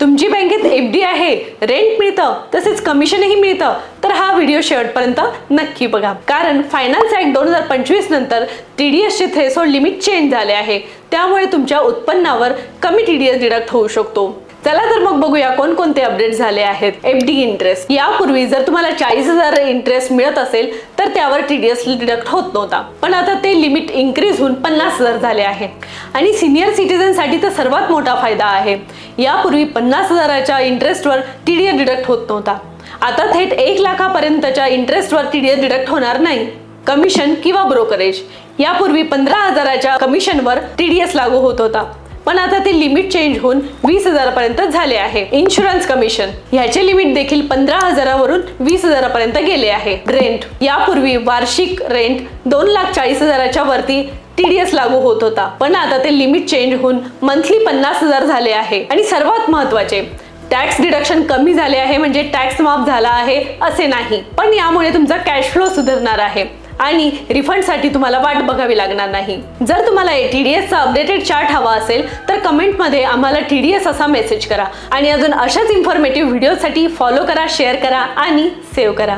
तुमची बँकेत एफडी आहे, रेंट मिळतं, तसेच कमिशनही मिळतं, तर हा व्हिडिओ शेवटपर्यंत नक्की बघा. कारण फायनान्स ऍक्ट 2025 नंतर टीडीएसचे थ्रेशोल्ड लिमिट चेंज झाले आहे. त्यामुळे तुमच्या उत्पन्नावर कमी टीडीएस डिडक्ट होऊ शकतो. चला तर मग बघूया कोणकोणते अपडेट झाले आहेत. FD interest. यापूर्वी जर तुम्हाला 40,000 इंटरेस्ट मिळत असेल तर त्यावर टीडीएस डिडक्ट होत नव्हता, पण आता ते लिमिट इन्क्रीज होऊन 50,000 झाले आहे. आणि सिनियर सिटीजनसाठी तर सर्वात मोठा फायदा आहे. यापूर्वी 50,000च्या इंटरेस्टवर टीडीएस डिडक्ट होत नव्हता. आता थेट 1 लाखापर्यंतच्या इंटरेस्टवर टीडीएस डिडक्ट होणार नाही. कमिशन किंवा ब्रोकरेज. यापूर्वी 15,000च्या कमिशनवर टीडीएस लागू होत होता, पण आता ते लिमिट चेंज होऊन 20,000 पर्यंत झाले आहे. Insurance commission. ह्याचे लिमिट देखील 15,000वरून 20,000 पर्यंत गेले आहे. रेंट. यापूर्वी वार्षिक रेंट 2,40,000च्या वरती टीडीएस लागू होत होता, पण आता ते लिमिट चेंज होऊन मंथली 50,000 झाले आहे. आणि सर्वात महत्त्वाचे, टॅक्स डिडक्शन कमी झाले आहे, म्हणजे टॅक्स माफ झाला आहे असे नाही, पण यामुळे तुमचा कॅश फ्लो सुधारणार आहे आणि रिफंडसाठी तुम्हाला वाट बघावी लागणार नाही. जर तुम्हाला टीडीएसचा अपडेटेड चार्ट हवा असेल तर कमेंटमध्ये आम्हाला टीडीएस असा मेसेज करा. आणि अजून अशाच इन्फॉर्मेटिव्ह व्हिडिओसाठी फॉलो करा, शेअर करा आणि सेव्ह करा.